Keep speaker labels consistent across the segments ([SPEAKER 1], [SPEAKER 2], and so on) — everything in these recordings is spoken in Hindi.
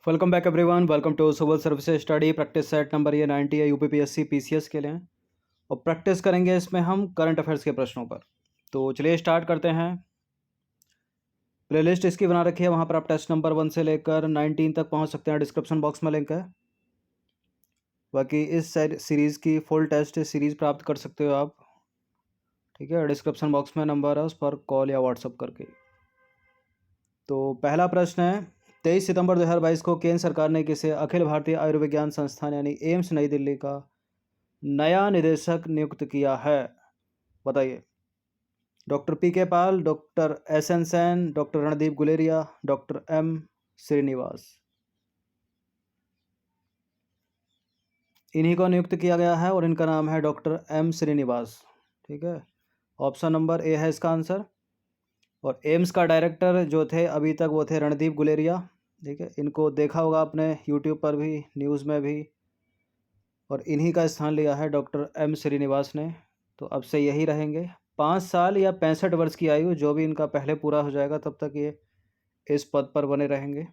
[SPEAKER 1] Welcome back everyone. Welcome to civil services study practice set number ये 90 है यूपीपीएससी पीसीएस के लिए। और प्रैक्टिस करेंगे इसमें हम करंट अफेयर्स के प्रश्नों पर। तो चलिए स्टार्ट करते हैं। प्लेलिस्ट इसकी बना रखी है, वहाँ पर आप टेस्ट नंबर 1 से लेकर 19 तक पहुँच सकते हैं। डिस्क्रिप्शन बॉक्स में लिंक है। बाकी इस सीरीज़ की फुल टेस्ट सीरीज़ प्राप्त कर सकते हो आप, ठीक है। डिस्क्रिप्शन बॉक्स में नंबर है, उस पर कॉल या व्हाट्सअप करके। तो पहला प्रश्न है, 23 सितंबर 2022 को केंद्र सरकार ने किसे अखिल भारतीय आयुर्विज्ञान संस्थान यानी एम्स नई दिल्ली का नया निदेशक नियुक्त किया है? बताइए। Doctor P K. Pal, doctor S N. Sen, doctor Randeep Guleria, doctor M. Srinivas. इन्हीं को नियुक्त किया गया है और इनका नाम है डॉक्टर एम. श्रीनिवास, ठीक है। ऑप्शन नंबर ए है इसका आंसर। और एम्स का डायरेक्टर जो थे अभी तक वो थे रणदीप गुलेरिया, ठीक है। इनको देखा होगा आपने यूट्यूब पर भी, न्यूज़ में भी। और इन्हीं का स्थान लिया है डॉक्टर एम. श्रीनिवास ने। तो अब से यही रहेंगे। 5 साल या 65 वर्ष की आयु जो भी इनका पहले पूरा हो जाएगा तब तक ये इस पद पर बने रहेंगे।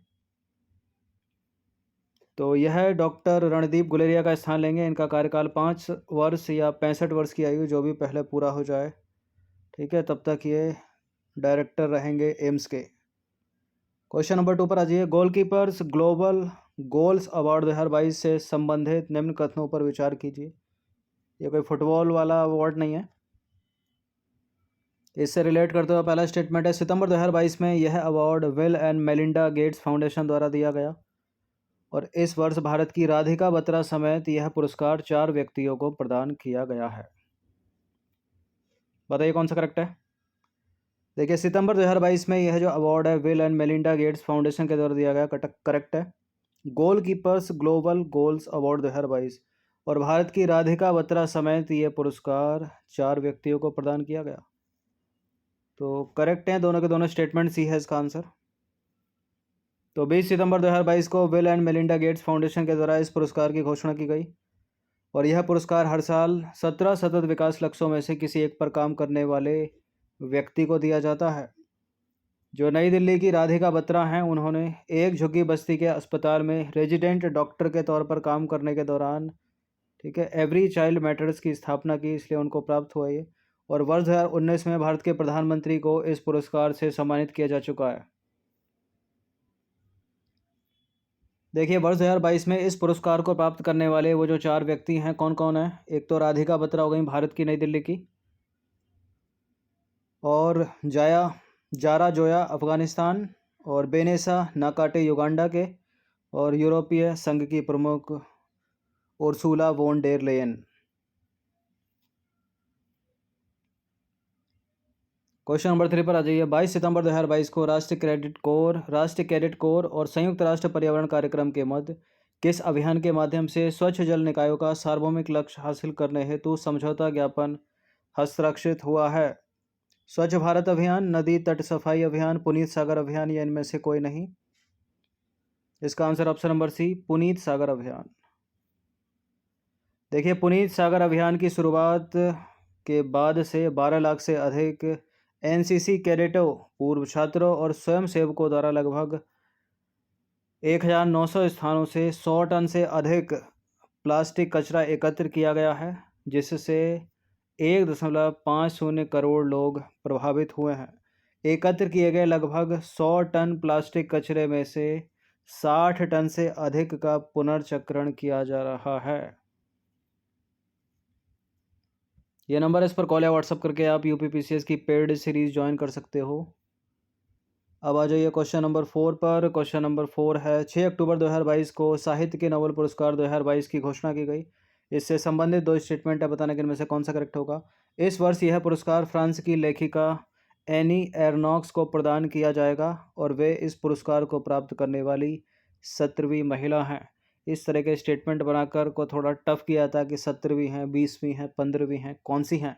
[SPEAKER 1] तो यह डॉक्टर रणदीप गुलेरिया का स्थान लेंगे। इनका कार्यकाल 5 वर्ष या 65 वर्ष की आयु जो भी पहले पूरा हो जाए, ठीक है, तब तक ये डायरेक्टर रहेंगे एम्स के। क्वेश्चन नंबर 2 पर आ जाइए। गोलकीपर्स ग्लोबल गोल्स अवार्ड 2022 से संबंधित निम्न कथनों पर विचार कीजिए। ये कोई फुटबॉल वाला अवार्ड नहीं है। इससे रिलेट करते हुए पहला स्टेटमेंट है, सितंबर 2022 में यह award bill and Melinda Gates foundation द्वारा दिया गया और इस वर्ष भारत की राधिका बत्रा समेत यह पुरस्कार 4 व्यक्तियों को प्रदान किया गया है। बताइए कौन सा करेक्ट है। देखिए, सितंबर 2022 में यह जो अवार्ड है bill and Melinda Gates foundation के द्वारा दिया गया, करेक्ट है। गोलकीपर्स ग्लोबल गोल्स अवार्ड 2022 और भारत की राधिका बत्रा समेत ये पुरस्कार 4 व्यक्तियों को प्रदान किया गया। तो करेक्ट हैं दोनों के दोनों स्टेटमेंट, सी है इसका आंसर। तो 20 सितंबर 2022 को bill and Melinda Gates foundation के द्वारा इस पुरस्कार की घोषणा की गई और यह पुरस्कार हर साल 17 सतत विकास लक्ष्यों में से किसी एक पर काम करने वाले व्यक्ति को दिया जाता है। जो नई दिल्ली की राधिका बत्रा हैं, उन्होंने एक झुग्गी बस्ती के अस्पताल में रेजिडेंट डॉक्टर के तौर पर काम करने के दौरान, ठीक है, एवरी चाइल्ड मैटर्स की स्थापना की, इसलिए उनको प्राप्त हुआ ये। और वर्ष 2019 में भारत के प्रधानमंत्री को इस पुरस्कार से सम्मानित किया जा चुका है। देखिए, वर्ष 2022 में इस पुरस्कार को प्राप्त करने वाले वो जो 4 व्यक्ति हैं, कौन कौन है। एक तो राधिका बत्रा हो गई भारत की नई दिल्ली की, और जारा जोया अफ़गानिस्तान, और बेनेसा नाकाटे युगांडा के, और यूरोपीय संघ की प्रमुख उर्सुला वोन डेर लेयन। क्वेश्चन नंबर 3 पर आ जाइए। 22 सितंबर 2022 को राष्ट्रीय कैडेट कोर और संयुक्त राष्ट्र पर्यावरण कार्यक्रम के मध्य किस अभियान के माध्यम से स्वच्छ जल निकायों का सार्वभौमिक लक्ष्य हासिल करने हेतु समझौता ज्ञापन हस्ताक्षरित हुआ है? स्वच्छ भारत अभियान, नदी तट सफाई अभियान, पुनीत सागर अभियान, या इनमें से कोई नहीं। इसका answer option number C, Puneet Sagar Abhiyan. देखिए, पुनीत सागर अभियान की शुरुआत के बाद से 12 लाख से अधिक एनसीसी कैडेटों, पूर्व छात्रों और स्वयंसेवकों द्वारा लगभग 1900 स्थानों से 100 टन से अधिक प्लास्टिक कचरा एकत्र किया गया है, जिससे 1.50 करोड़ लोग प्रभावित हुए हैं। एकत्र किए गए लगभग 100 टन प्लास्टिक कचरे में से 60 टन से अधिक का पुनर्चक्रण किया जा रहा है। ये नंबर है, इस पर कॉल या व्हाट्सअप करके आप यूपीपीसीएस की पेड सीरीज ज्वाइन कर सकते हो। अब आ जाइए क्वेश्चन नंबर 4 पर। क्वेश्चन नंबर 4 है, 6 अक्टूबर 2022 को साहित्य के नोबेल पुरस्कार 2022 की घोषणा की गई। इससे संबंधित 2 स्टेटमेंट है, बताने के इनमें से कौन सा करेक्ट होगा। इस वर्ष यह पुरस्कार फ्रांस की लेखिका एनी एरनॉक्स को प्रदान किया जाएगा और वे इस पुरस्कार को प्राप्त करने वाली 17वीं महिला हैं। इस तरह के स्टेटमेंट बनाकर को थोड़ा टफ किया था कि 17वीं हैं, 20वीं हैं, 15वीं हैं, कौन सी हैं।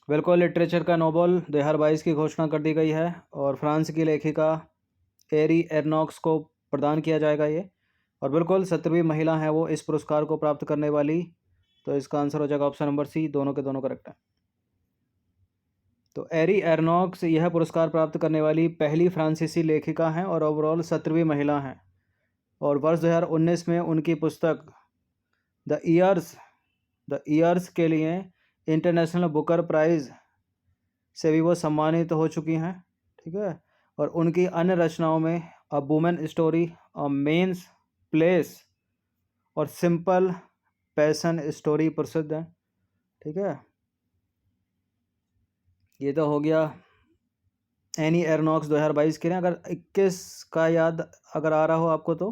[SPEAKER 1] बिल्कुल, लिटरेचर का नोबेल 2022 की घोषणा कर दी गई है और फ्रांस की लेखिका एरी एरनॉक्स को प्रदान किया जाएगा ये। और बिल्कुल 17वीं महिला है वो इस पुरस्कार को प्राप्त करने वाली। तो इसका आंसर हो जाएगा ऑप्शन नंबर सी, दोनों के दोनों करेक्ट है। तो एरी एर्नॉक्स यह पुरस्कार प्राप्त करने वाली पहली फ्रांसीसी लेखिका हैं और ओवरऑल 17वीं महिला हैं। और वर्ष 2019 में उनकी पुस्तक द ईयर्स के लिए इंटरनेशनल बुकर प्राइज़ से भी वो सम्मानित हो चुकी हैं। ठीक है। और उनकी अन्य रचनाओं में a women story, a mains place और सिंपल पैशन स्टोरी प्रसिद्ध हैं। ठीक है। ये तो हो गया एनी एर्नॉक्स 2022 के लिए। अगर 21 का याद अगर आ रहा हो आपको तो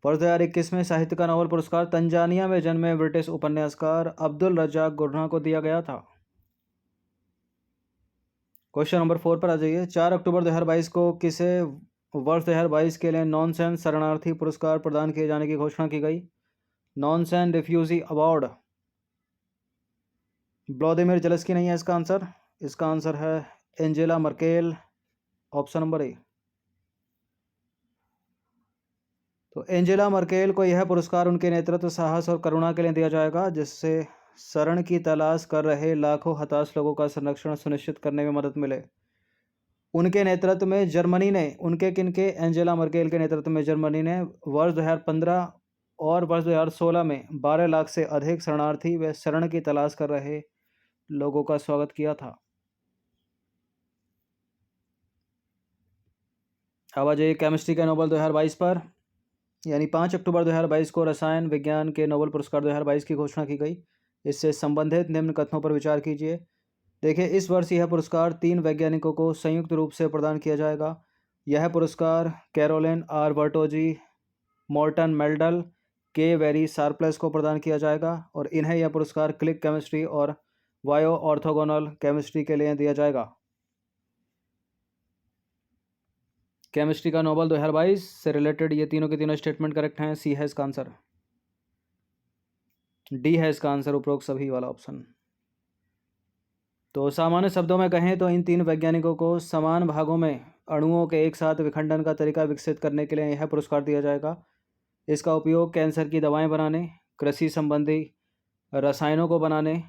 [SPEAKER 1] वर्ष 2021 में साहित्य का नोबेल पुरस्कार तंजानिया में जन्मे ब्रिटिश उपन्यासकार अब्दुल रज्जाक गुरना को दिया गया था। क्वेश्चन नंबर 4 पर आ जाइए। 4 अक्टूबर 2022 को किसे वर्ष 2022 के लिए नॉनसेंस शरणार्थी पुरस्कार प्रदान किए जाने की घोषणा की गई? Nonsense refugee award. Vladimir Zelensky नहीं है इसका आंसर। इसका आंसर है Angela Merkel, option number A. तो एंजेला मर्केल को यह पुरस्कार उनके नेतृत्व, साहस और करुणा के लिए दिया जाएगा, जिससे शरण की तलाश कर रहे लाखों हताश लोगों का संरक्षण सुनिश्चित करने में मदद मिले। उनके नेतृत्व में जर्मनी ने एंजेला मर्केल के नेतृत्व में जर्मनी ने वर्ष 2015 और वर्ष 2016 में 12 लाख से अधिक शरणार्थी व शरण की तलाश कर रहे लोगों का स्वागत किया था। अब आ जाइए केमिस्ट्री के नोबेल 2022 पर। यानी 5 अक्टूबर 2022 को रसायन विज्ञान के नोबेल पुरस्कार 2022 की घोषणा की गई। इससे संबंधित निम्न कथनों पर विचार कीजिए। देखिए, इस वर्ष यह पुरस्कार 3 वैज्ञानिकों को संयुक्त रूप से प्रदान किया जाएगा। यह पुरस्कार Carolyn R Bertozzi, Morten Meldal, K Barry Sharpless को प्रदान किया जाएगा और इन्हें यह पुरस्कार क्लिक केमिस्ट्री और बायो ऑर्थोगोनल केमिस्ट्री के लिए दिया जाएगा। केमिस्ट्री का नोबेल 2022 से रिलेटेड ये तीनों के तीनों स्टेटमेंट करेक्ट हैं। सी है इसका आंसर। डी है इसका आंसर, उपरोक्त सभी वाला ऑप्शन। तो सामान्य शब्दों में कहें तो इन 3 वैज्ञानिकों को समान भागों में अणुओं के एक साथ विखंडन का तरीका विकसित करने के लिए यह पुरस्कार दिया जाएगा। इसका उपयोग कैंसर की दवाएं बनाने, कृषि संबंधी रसायनों को बनाने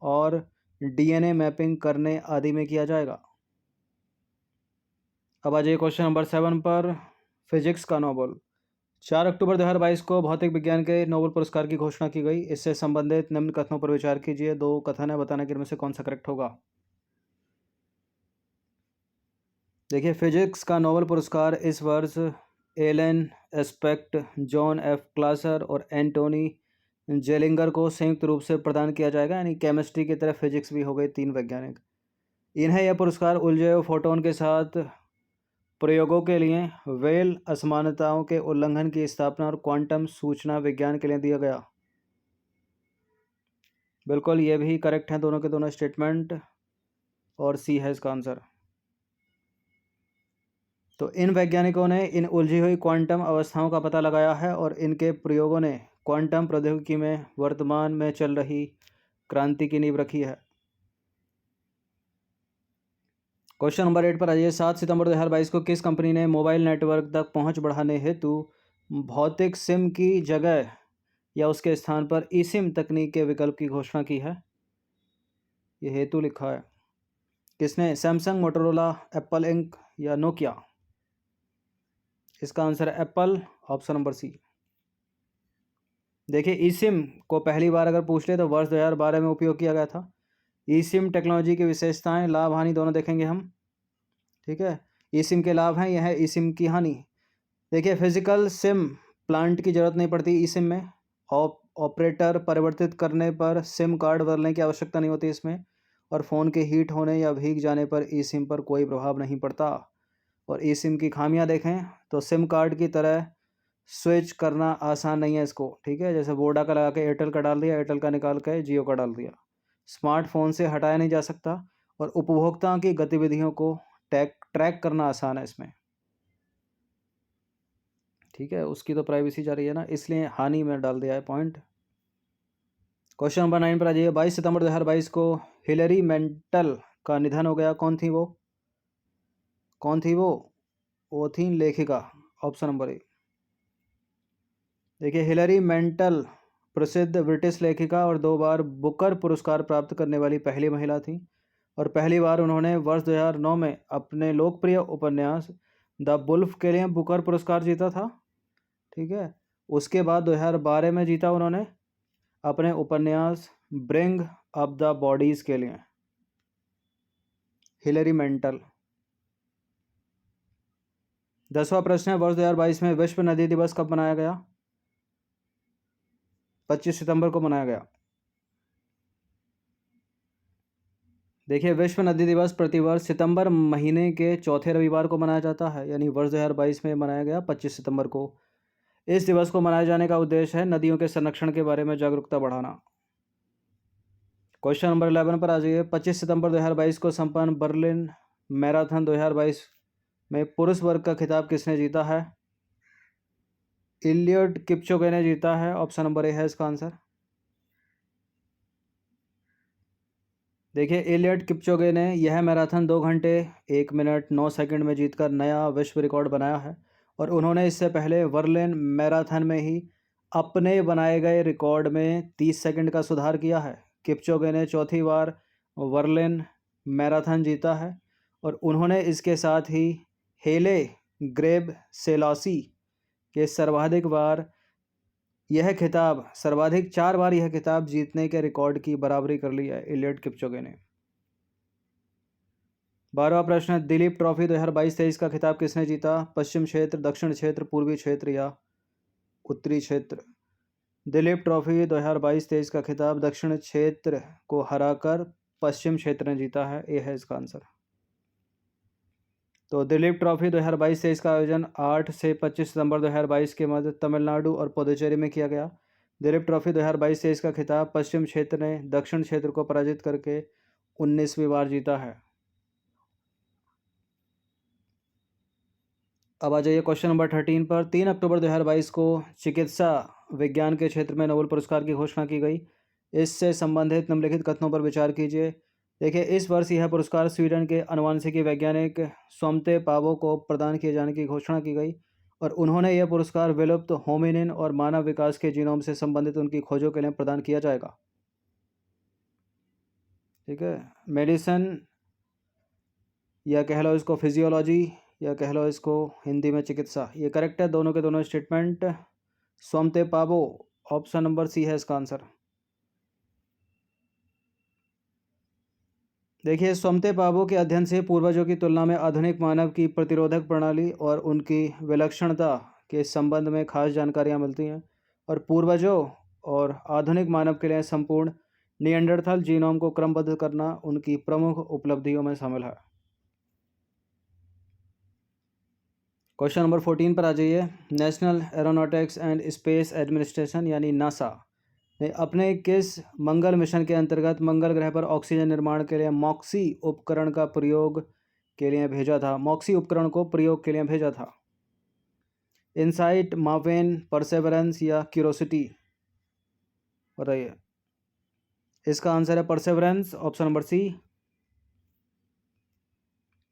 [SPEAKER 1] और डीएनए मैपिंग करने आदि में किया जाएगा। अब आ जाइए क्वेश्चन नंबर 7 पर। फिजिक्स का नोबेल। 4 अक्टूबर 2022 को भौतिक विज्ञान के नोबेल पुरस्कार की घोषणा की गई। इससे संबंधित निम्न कथनों पर विचार कीजिए। 2 कथन है, बताना कि इनमें से कौन सा करेक्ट होगा। देखिए, फिजिक्स का नोबेल पुरस्कार इस वर्ष एलन एस्पेक्ट, जॉन एफ क्लासर और एंटोनी जेलिंगर को संयुक्त रूप से प्रदान किया जाएगा। यानी केमिस्ट्री की तरह फिजिक्स भी हो गए 3 वैज्ञानिक। इन्हें यह पुरस्कार उलझे हुए फोटोन के साथ प्रयोगों के लिए, वेल असमानताओं के उल्लंघन की स्थापना और क्वांटम सूचना विज्ञान के लिए दिया गया। बिल्कुल, ये भी करेक्ट हैं दोनों के दोनों स्टेटमेंट और सी है इसका आंसर। तो इन वैज्ञानिकों ने इन उलझी हुई क्वांटम अवस्थाओं का पता लगाया है और इनके प्रयोगों ने क्वांटम प्रौद्योगिकी में वर्तमान में चल रही क्रांति की नींव रखी है। क्वेश्चन नंबर 8 पर आइए। 7 सितंबर 2022 को किस कंपनी ने मोबाइल नेटवर्क तक पहुंच बढ़ाने हेतु भौतिक सिम की जगह या उसके स्थान पर ई सिम तकनीक के विकल्प की घोषणा की है? ये हेतु लिखा है। किसने? सैमसंग, मोटोरोला, एप्पल इंक या नोकिया? इसका आंसर है एप्पल, ऑप्शन नंबर सी। देखिए, ई सिम को पहली बार अगर पूछ ले तो वर्ष 2012 में उपयोग किया गया था। ई सिम टेक्नोलॉजी की विशेषताएं, लाभ हानि दोनों देखेंगे हम। ठीक है। ई सिम के लाभ हैं, यह है ई सिम की हानि। देखिए, फिजिकल सिम प्लांट की ज़रूरत नहीं पड़ती ई सिम में। ऑपरेटर परिवर्तित करने पर सिम कार्ड बदलने की आवश्यकता नहीं होती इसमें। और फ़ोन के हीट होने या भीग जाने पर ई सिम पर कोई प्रभाव नहीं पड़ता। और ई सिम की खामियां देखें तो सिम कार्ड की तरह स्विच करना आसान नहीं है इसको। ठीक है। जैसे वोडा का लगा के एयरटेल का डाल दिया, एयरटेल का निकाल के जियो का डाल दिया। स्मार्टफोन से हटाया नहीं जा सकता और उपभोक्ताओं की गतिविधियों को ट्रैक करना आसान है इसमें। ठीक है। उसकी तो प्राइवेसी जा रही है ना, इसलिए हानि में डाल दिया है पॉइंट। क्वेश्चन नंबर 9 पर आ जाइए। 22 सितंबर 2022 को हिलरी मेंटल का निधन हो गया। कौन थी वो? कौन थी वो? वो थी लेखिका, ऑप्शन नंबर ए। देखिए, हिलरी मेंटल प्रसिद्ध ब्रिटिश लेखिका और 2 बार बुकर पुरस्कार प्राप्त करने वाली पहली महिला थी। और पहली बार उन्होंने वर्ष 2009 में अपने लोकप्रिय उपन्यास द वुल्फ के लिए बुकर पुरस्कार जीता था। ठीक है, उसके बाद 2012 में जीता उन्होंने अपने उपन्यास ब्रिंग अप द बॉडीज के लिए। Hillary mental. 10वां प्रश्न है, वर्ष 2022 में विश्व नदी दिवस कब मनाया गया? 25 सितंबर को मनाया गया। देखिए, विश्व नदी दिवस प्रतिवर्ष सितंबर महीने के चौथे रविवार को मनाया जाता है, यानी वर्ष 2022 में मनाया गया 25 सितंबर को। इस दिवस को मनाए जाने का उद्देश्य है नदियों के संरक्षण के बारे में जागरूकता बढ़ाना। क्वेश्चन नंबर 11 पर आ जाइए। 25 सितंबर 2022 को संपन्न बर्लिन मैराथन 2022 में पुरुष वर्ग का खिताब किसने जीता है? इलियड किपचोगे ने जीता है। ऑप्शन नंबर ए है इसका आंसर। देखिए, इलियड किपचोगे ने यह मैराथन 2 घंटे 1 मिनट 9 सेकंड में जीतकर नया विश्व रिकॉर्ड बनाया है और उन्होंने इससे पहले बर्लिन मैराथन में ही अपने बनाए गए रिकॉर्ड में 30 सेकंड का सुधार किया है। किपचोगे ने चौथी बार बर्लिन मैराथन जीता है और उन्होंने इसके साथ ही हेले ग्रेब सेलासी के सर्वाधिक 4 बार यह खिताब जीतने के रिकॉर्ड की बराबरी कर ली है इलियड किपचोगे ने। 12वां प्रश्न है, दिलीप ट्रॉफी 2022-23 का खिताब किसने जीता? पश्चिम क्षेत्र, दक्षिण क्षेत्र, पूर्वी क्षेत्र या उत्तरी क्षेत्र? दिलीप ट्रॉफी 2022-23 का खिताब दक्षिण क्षेत्र को हराकर पश्चिम क्षेत्र ने जीता है। ये है इसका आंसर। तो दिलीप ट्रॉफी 2022-23 का आयोजन 8 से 25 सितंबर 2022 के मध्य तमिलनाडु और पुदुचेरी में किया गया। दिलीप ट्रॉफी 2022-23 का खिताब पश्चिम क्षेत्र ने दक्षिण क्षेत्र को पराजित करके 19वीं बार जीता है। अब आ जाइए क्वेश्चन नंबर 13 पर। 3 अक्टूबर 2022 को चिकित्सा विज्ञान के क्षेत्र में नोबेल पुरस्कार की घोषणा की गई। इससे संबंधित निम्नलिखित कथनों पर विचार कीजिए। देखिए, इस वर्ष यह पुरस्कार स्वीडन के आनुवंशिकी वैज्ञानिक स्वमते पावो को प्रदान किए जाने की घोषणा की गई और उन्होंने यह पुरस्कार विलुप्त होमिनिन और मानव विकास के जीनोम से संबंधित उनकी खोजों के लिए प्रदान किया जाएगा। ठीक है, मेडिसिन या कह लो इसको फिजियोलॉजी या कह लो इसको हिंदी में चिकित्सा, ये करेक्ट है दोनों के दोनों स्टेटमेंट। स्वमते पावो, ऑप्शन नंबर सी है इसका आंसर। देखिए, स्वमते पावो के अध्ययन से पूर्वजों की तुलना में आधुनिक मानव की प्रतिरोधक प्रणाली और उनकी विलक्षणता के संबंध में खास जानकारियां मिलती हैं और पूर्वजों और आधुनिक मानव के लिए संपूर्ण निएंडरथल जीनोम को क्रमबद्ध करना उनकी प्रमुख उपलब्धियों में शामिल है। क्वेश्चन नंबर 14 पर आ जाइए। National aeronautics and space administration यानी नासा ने अपने किस मंगल मिशन के अंतर्गत मंगल ग्रह पर ऑक्सीजन निर्माण के लिए मॉक्सी उपकरण का प्रयोग के लिए भेजा था? मॉक्सी उपकरण को प्रयोग के लिए भेजा था। इनसाइट, मार्विन, परसेवरेंस या क्यूरोसिटी? बताइए। इसका आंसर है परसेवरेंस, ऑप्शन नंबर सी।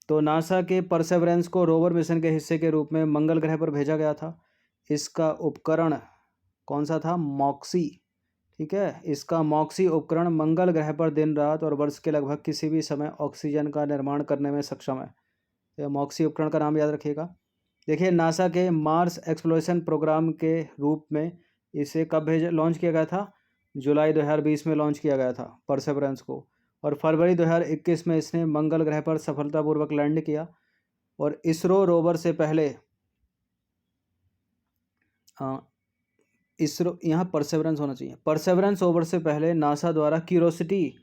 [SPEAKER 1] तो नासा के परसेवरेंस को रोवर मिशन के हिस्से के रूप में मंगल ग्रह पर भेजा गया था। इसका उपकरण कौन सा था? मॉक्सी। ठीक है, इसका मॉक्सी उपकरण मंगल ग्रह पर दिन रात और वर्ष के लगभग किसी भी समय ऑक्सीजन का निर्माण करने में सक्षम है। तो मॉक्सी उपकरण का नाम याद रखिएगा। देखिए, नासा के मार्स एक्सप्लोरेशन प्रोग्राम के रूप में इसे कब लॉन्च किया गया था? जुलाई 2020 में लॉन्च किया गया था परसेवरेंस को, और फरवरी 2021 में इसने मंगल ग्रह पर सफलतापूर्वक लैंड किया। और इसरो रोवर से पहले इसरो, यहाँ परसेवरेंस होना चाहिए, परसेवरेंस रोवर से पहले नासा द्वारा क्यूरोसिटी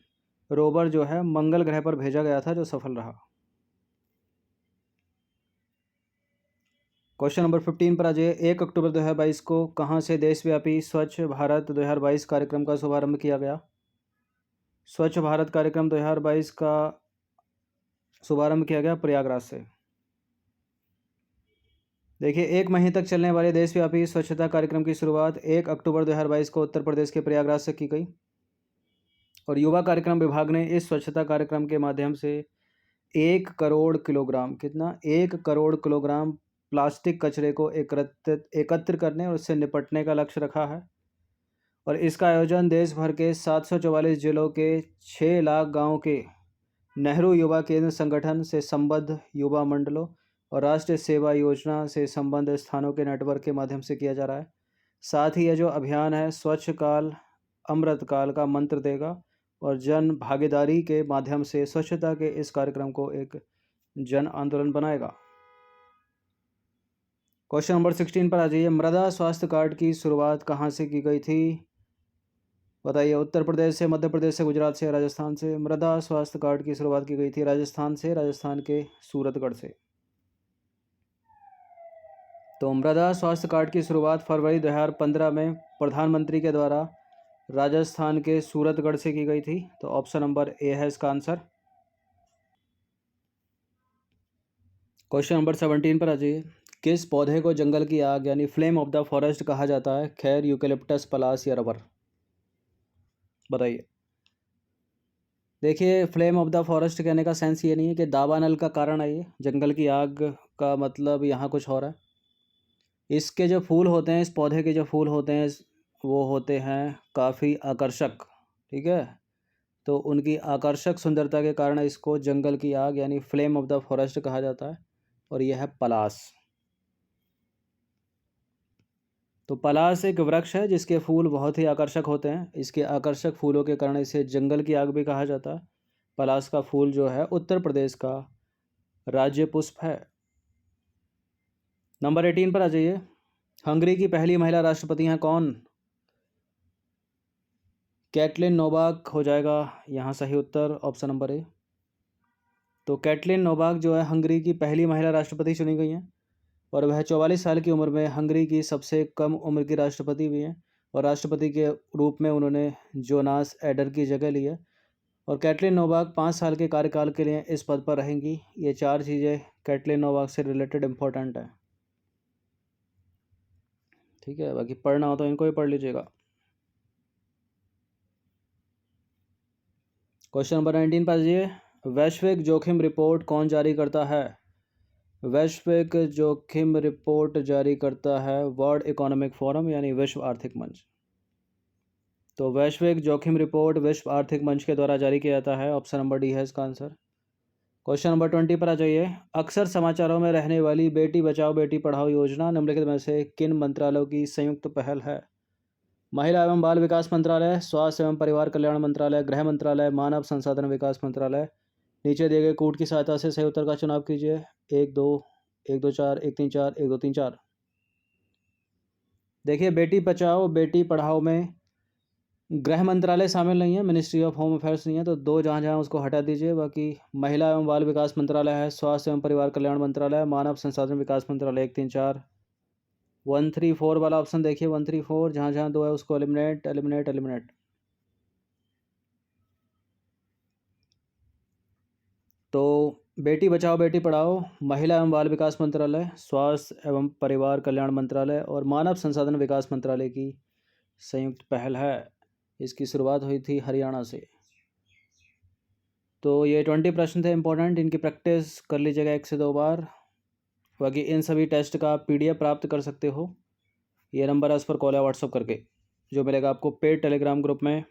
[SPEAKER 1] रोवर जो है मंगल ग्रह पर भेजा गया था, जो सफल रहा। क्वेश्चन नंबर 15 पर आ जाइए। 1 अक्टूबर 2022 को कहाँ से देशव्यापी स्वच्छ भारत 2022 कार्यक्रम का शुभारंभ किया गया? स्वच्छ भारत कार्यक्रम 2022 का शुभारंभ किया गया प्रयागराज से। देखिए, 1 महीने तक चलने वाले देशव्यापी स्वच्छता कार्यक्रम की शुरुआत 1 अक्टूबर 2022 को उत्तर प्रदेश के प्रयागराज से की गई और युवा कार्यक्रम विभाग ने इस स्वच्छता कार्यक्रम के माध्यम से 1 करोड़ किलोग्राम, कितना? 1 करोड़ किलोग्राम प्लास्टिक कचरे को एकत्र करने और उससे निपटने का लक्ष्य रखा है। और इसका आयोजन देश भर के 744 जिलों के 6 लाख गाँव के नेहरू युवा केंद्र संगठन से संबद्ध युवा मंडलों और राष्ट्रीय सेवा योजना से संबद्ध स्थानों के नेटवर्क के माध्यम से किया जा रहा है। साथ ही यह जो अभियान है स्वच्छ काल अमृत काल का मंत्र देगा और जन भागीदारी के माध्यम से स्वच्छता के इस कार्यक्रम को एक जन आंदोलन बनाएगा। क्वेश्चन नंबर 16 पर आ जाइए। मृदा स्वास्थ्य कार्ड की शुरुआत कहाँ से की गई थी? बताइए। उत्तर प्रदेश से, मध्य प्रदेश से, गुजरात से, राजस्थान से। मृदा स्वास्थ्य कार्ड की शुरुआत की गई थी राजस्थान से, राजस्थान के सूरतगढ़ से। तो मृदा स्वास्थ्य कार्ड की शुरुआत फरवरी 2015 में प्रधानमंत्री के द्वारा राजस्थान के सूरतगढ़ से की गई थी। तो ऑप्शन नंबर ए है इसका आंसर। क्वेश्चन नंबर 17 पर आ जाइए। किस पौधे को जंगल की आग यानी फ्लेम ऑफ द फॉरेस्ट कहा जाता है? खैर, यूकेलिप्टस, पलास या रबर? बताइए। देखिए, फ्लेम ऑफ द फॉरेस्ट कहने का सेंस ये नहीं है कि दावानल का कारण है ये। जंगल की आग का मतलब यहाँ कुछ और है। इसके जो फूल होते हैं, इस पौधे के जो फूल होते हैं वो होते हैं काफ़ी आकर्षक। ठीक है, तो उनकी आकर्षक सुंदरता के कारण इसको जंगल की आग यानी फ्लेम ऑफ द फॉरेस्ट कहा जाता है। और यह है पलास। तो पलास एक वृक्ष है जिसके फूल बहुत ही आकर्षक होते हैं। इसके आकर्षक फूलों के कारण इसे जंगल की आग भी कहा जाता है। पलास का फूल जो है उत्तर प्रदेश का राज्य पुष्प है। नंबर 18 पर आ जाइए। हंगरी की पहली महिला राष्ट्रपति हैं कौन? कैटलिन नोबाक हो जाएगा यहाँ सही उत्तर, ऑप्शन नंबर ए। तो कैटलिन नोबाक जो है हंगरी की पहली महिला राष्ट्रपति चुनी गई हैं और वह 44 साल की उम्र में हंगरी की सबसे कम उम्र की राष्ट्रपति भी हैं और राष्ट्रपति के रूप में उन्होंने जोनास एडर की जगह ली है। और कैटलिन नोबाक 5 साल के कार्यकाल के लिए इस पद पर रहेंगी। ये 4 चीज़ें कैटलिन नोबाक से रिलेटेड इम्पोर्टेंट है। ठीक है, बाकी पढ़ना हो तो इनको ही पढ़ लीजिएगा। क्वेश्चन नंबर 19 पर आइए। वैश्विक जोखिम रिपोर्ट कौन जारी करता है? वैश्विक जोखिम रिपोर्ट जारी करता है वर्ल्ड इकोनॉमिक फोरम यानी विश्व आर्थिक मंच। तो वैश्विक जोखिम रिपोर्ट विश्व आर्थिक मंच के द्वारा जारी किया जाता है। ऑप्शन नंबर डी है इसका आंसर। क्वेश्चन नंबर 20 पर आ जाइए। अक्सर समाचारों में रहने वाली बेटी बचाओ बेटी पढ़ाओ योजना निम्नलिखित में से किन मंत्रालयों की संयुक्त पहल है? महिला एवं बाल विकास मंत्रालय, स्वास्थ्य एवं परिवार कल्याण मंत्रालय, गृह मंत्रालय, मानव संसाधन विकास मंत्रालय। नीचे दिए गए कूट की सहायता से सही उत्तर का चुनाव कीजिए। 1 2 1 2 4 1 3 4 1 2 3 4। देखिए, बेटी बचाओ बेटी पढ़ाओ में गृह मंत्रालय शामिल नहीं है, मिनिस्ट्री ऑफ होम अफेयर्स नहीं है, तो 2 जहाँ जहाँ उसको हटा दीजिए। बाकी महिला एवं बाल विकास मंत्रालय है, स्वास्थ्य एवं परिवार कल्याण मंत्रालय, मानव संसाधन विकास मंत्रालय। 1 3 4 1 3 4 वाला ऑप्शन देखिए। 1 3 4 जहाँ जहाँ 2 है उसको एलिमिनेट एलिमिनेट एलिमिनेट। तो बेटी बचाओ बेटी पढ़ाओ, महिला एवं बाल विकास मंत्रालय, स्वास्थ्य एवं परिवार कल्याण मंत्रालय और मानव संसाधन विकास मंत्रालय की संयुक्त पहल है। इसकी शुरुआत हुई थी हरियाणा से। तो ये 20 प्रश्न थे इंपॉर्टेंट, इनकी प्रैक्टिस कर लीजिएगा 1 से 2 बार। बाकी इन सभी टेस्ट का PDF प्राप्त कर सकते हो। ये नंबर है, उस पर कॉल या व्हाट्सअप करके, जो मिलेगा आपको पेड टेलीग्राम ग्रुप में।